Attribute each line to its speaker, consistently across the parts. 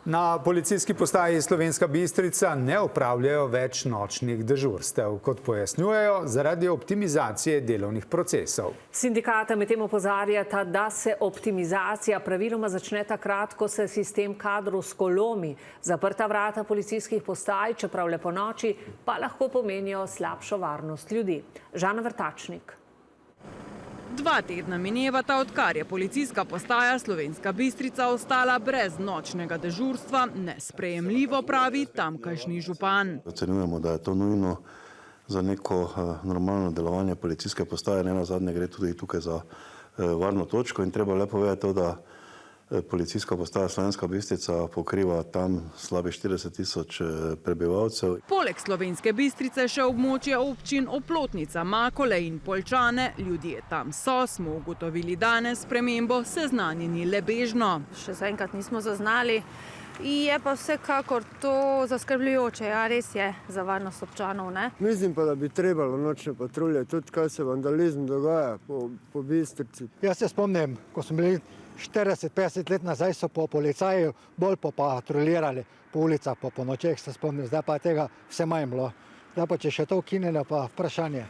Speaker 1: Na policijski postaji Slovenska Bistrica ne opravljajo več nočnih dežurstev, kot pojasnjujejo, zaradi optimizacije delovnih procesov.
Speaker 2: Sindikata medtem opozarjata, da se optimizacija praviloma začne takrat, ko se sistem kadrovsko lomi. Zaprta vrata policijskih postaj, čeprav le ponoči, pa lahko pomenijo slabšo varnost ljudi. Žana Vrtačnik.
Speaker 3: 2 tedna minevata, odkar je policijska postaja Slovenska Bistrica ostala brez nočnega dežurstva, nesprejemljivo, pravi tamkajšnji župan.
Speaker 4: Ocenjujemo, da je to nujno za neko normalno delovanje policijske postaje, nenazadnje gre tudi tukaj za varno točko in treba le povedati to, da policijska postaja Slovenska Bistrica pokriva tam slabih 40 000 prebivalcev.
Speaker 3: Poleg Slovenske Bistrice še območje občin Oplotnica, Makole in Poljčane. Ljudje tam smo ugotovili danes spremembo seznanjeni le bežno.
Speaker 5: Še zaenkrat nismo zaznali. Je pa vsekakor to zaskrbljujoče, ja, res je za varnost občanov, ne?
Speaker 6: Mislim pa, da bi trebalo nočne patrulje, tudi kaj se vandalizm dogaja po Bistrici.
Speaker 7: Jaz se spomnim, ko smo bili 40-50 let nazaj, so po policaju bolj patrulirali po ulicah, po nočeh, se spomnim, zdaj pa tega vse manj bilo. Zdaj pa, če še to ukinilo, pa vprašanje,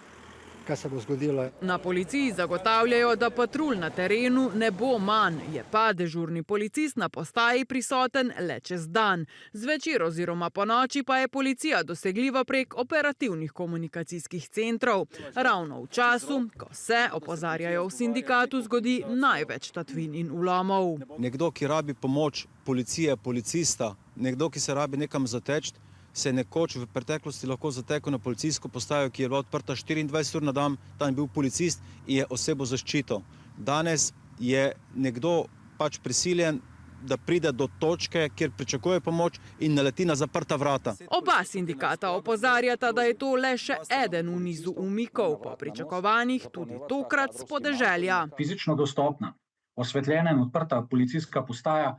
Speaker 7: kaj se bo zgodilo.
Speaker 3: Na policiji zagotavljajo, da patrulj na terenu ne bo manj. Je pa dežurni policist na postaji prisoten le čez dan. Zvečer oziroma ponoči pa je policija dosegljiva prek operativnih komunikacijskih centrov. Ravno v času, ko se, opozarjajo v sindikatu, zgodi največ tatvin in vlomov.
Speaker 8: Nekdo, ki rabi pomoč policije, policista, nekdo, ki se rabi nekam zateči, se je nekoč v preteklosti lahko zatekel na policijsko postajo, ki je bila odprta 24 ur na dan, tam je bil policist in je osebo zaščitil. Danes je nekdo pač prisiljen, da pride do točke, kjer pričakuje pomoč in naleti na zaprta vrata.
Speaker 3: Oba sindikata opozarjata, da je to le še eden v nizu umikov, po pričakovanjih tudi tokrat s podeželja.
Speaker 9: Fizično dostopna, osvetljena in odprta policijska postaja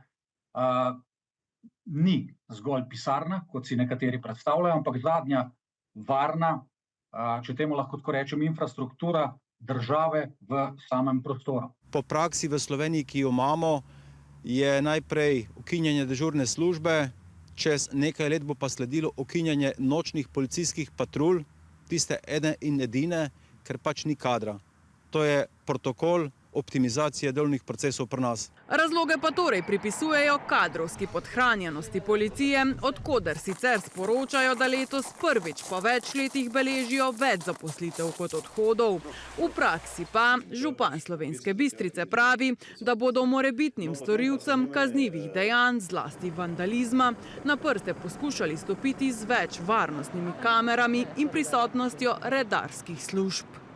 Speaker 9: ni zgolj pisarna, kot si nekateri predstavljajo, ampak zadnja varna, če temu lahko tako rečem, infrastruktura države v samem prostoru.
Speaker 8: Po praksi v Sloveniji, ki jo imamo, je najprej ukinjanje dežurne službe, čez nekaj let bo pa sledilo ukinjanje nočnih policijskih patrulj, tiste ene in edine, ker pač ni kadra. To je protokol optimizacije delovnih procesov pri nas.
Speaker 3: Razloge pa torej pripisujejo kadrovski podhranjenosti policije, od koder sicer sporočajo, da letos prvič po več letih beležijo več zaposlitev kot odhodov. V praksi pa župan Slovenske Bistrice pravi, da bodo morebitnim storilcem kaznivih dejanj, zlasti vandalizma, na prste poskušali stopiti z več varnostnimi kamerami in prisotnostjo redarskih služb.